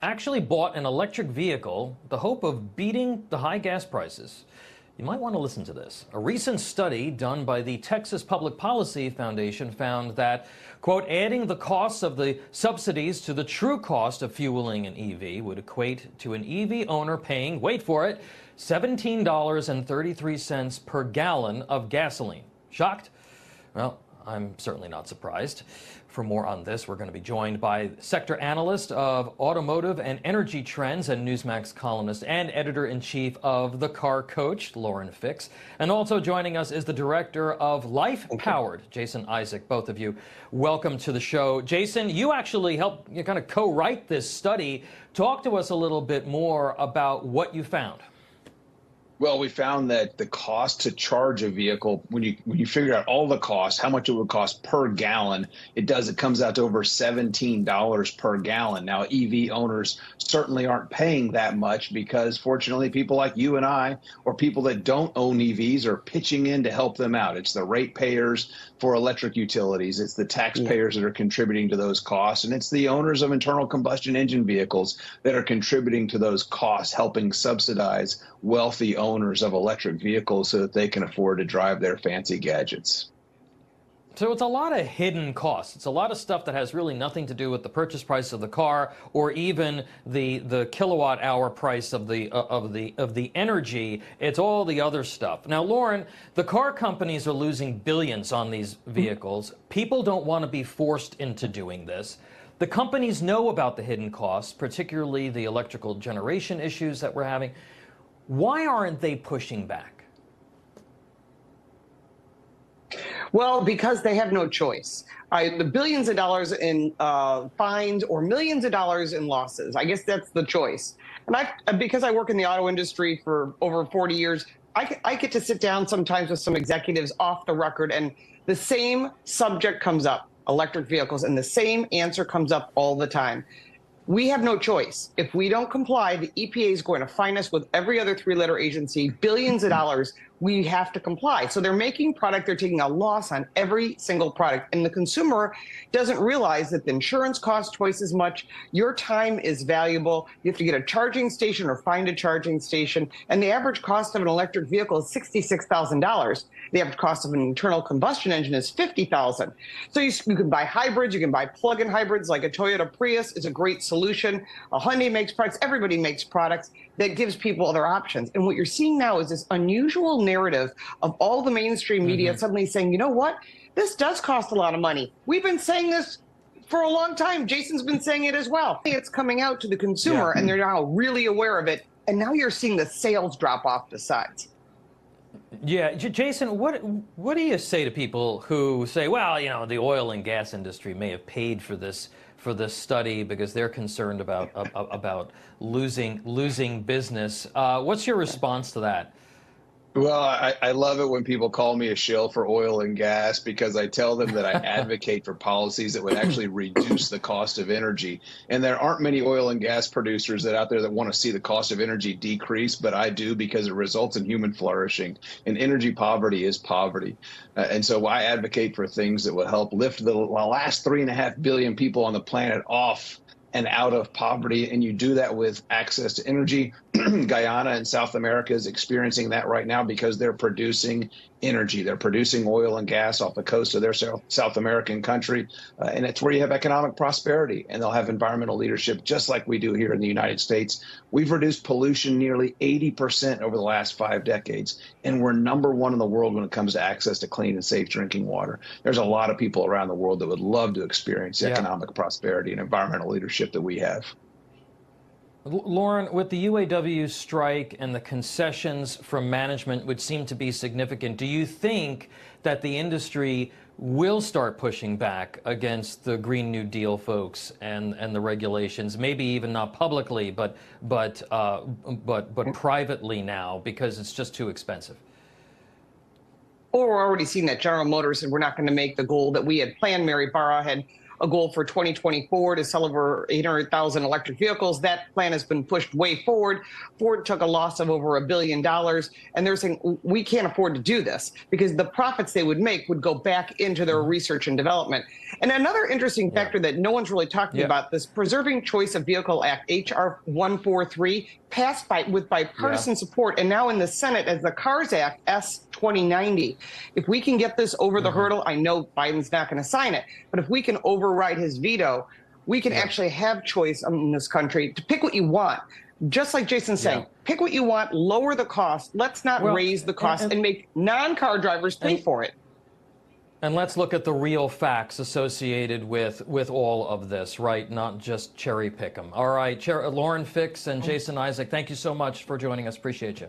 actually bought an electric vehicle with the hope of beating the high gas prices. You might want to listen to this. A recent study done by the Texas Public Policy Foundation found that, quote, adding the costs of the subsidies to the true cost of fueling an EV would equate to an EV owner paying, wait for it, $17.33 per gallon of gasoline. Shocked? Well, I'm certainly not surprised. For more on this, we're going to be joined by sector analyst of automotive and energy trends and Newsmax columnist and editor-in-chief of The Car Coach, Lauren Fix. And also joining us is the director of Life Powered, Jason Issac. Both of you, welcome to the show. Jason, you actually helped kind of co-write this study. Talk to us a little bit more about what you found. Well, we found that the cost to charge a vehicle, when you figure out all the costs, how much it would cost per gallon, it comes out to over $17 per gallon. Now, EV owners certainly aren't paying that much because, fortunately, people like you and I, or people that don't own EVs, are pitching in to help them out. It's the ratepayers for electric utilities. It's the taxpayers that are contributing to those costs, and it's the owners of internal combustion engine vehicles that are contributing to those costs, helping subsidize wealthy owners of electric vehicles so that they can afford to drive their fancy gadgets. So it's a lot of hidden costs. It's a lot of stuff that has really nothing to do with the purchase price of the car or even the kilowatt hour price of the energy. It's all the other stuff. Now, Lauren, the car companies are losing billions on these vehicles. People don't want to be forced into doing this. The companies know about the hidden costs, particularly the electrical generation issues that we're having. Why aren't they pushing back? Well, because they have no choice. The billions of dollars in fines or millions of dollars in losses. I guess that's the choice. And because I work in the auto industry for over 40 years, I get to sit down sometimes with some executives off the record, and the same subject comes up, electric vehicles, and the same answer comes up all the time. We have no choice. If we don't comply, the EPA is going to fine us with every other three-letter agency, billions of dollars. We have to comply. So they're making product, they're taking a loss on every single product. And the consumer doesn't realize that the insurance costs twice as much. Your time is valuable. You have to get a charging station or find a charging station. And the average cost of an electric vehicle is $66,000. The average cost of an internal combustion engine is $50,000. So you can buy hybrids, you can buy plug-in hybrids like a Toyota Prius is a great solution. A Hyundai makes products, everybody makes products that gives people other options. And what you're seeing now is this unusual narrative of all the mainstream media suddenly saying, you know what, this does cost a lot of money. We've been saying this for a long time. Jason's been saying it as well. It's coming out to the consumer and they're now really aware of it. And now you're seeing the sales drop off the sides. Yeah, Jason, what do you say to people who say, well, you know, the oil and gas industry may have paid for this study because they're concerned about losing business? What's your response to that? Well, I love it when people call me a shill for oil and gas because I tell them that I advocate for policies that would actually reduce the cost of energy. And there aren't many oil and gas producers out there that want to see the cost of energy decrease, but I do because it results in human flourishing. And energy poverty is poverty. And so I advocate for things that will help lift the last 3.5 billion people on the planet off and out of poverty, and you do that with access to energy. Guyana in South America is experiencing that right now because they're producing energy. They're producing oil and gas off the coast of their South American country, and it's where you have economic prosperity, and they'll have environmental leadership just like we do here in the United States. We've reduced pollution nearly 80% over the last 5 decades, and we're #1 in the world when it comes to access to clean and safe drinking water. There's a lot of people around the world that would love to experience the economic prosperity and environmental leadership that we have. Lauren, with the UAW strike and the concessions from management, which seem to be significant, do you think that the industry will start pushing back against the Green New Deal folks and the regulations? Maybe even not publicly, but privately now because it's just too expensive. Or we're already seeing that General Motors said we're not going to make the goal that we had planned. Mary Barra had a goal for 2024 to sell over 800,000 electric vehicles. That plan has been pushed way forward. Ford took a loss of over $1 billion, and they're saying we can't afford to do this because the profits they would make would go back into their research and development. And another interesting factor that no one's really talking about, this Preserving Choice of Vehicle Act, H.R. 143, passed with bipartisan support, and now in the Senate as the CARS Act, S. 2090. If we can get this over the hurdle, I know Biden's not going to sign it, but if we can override his veto, we can actually have choice in this country to pick what you want. Just like Jason's saying, pick what you want, lower the cost. Let's not raise the cost and make non-car drivers pay for it. And let's look at the real facts associated with all of this, right? Not just cherry pick them. All right, Lauren Fix and Jason Issac, thank you so much for joining us. Appreciate you.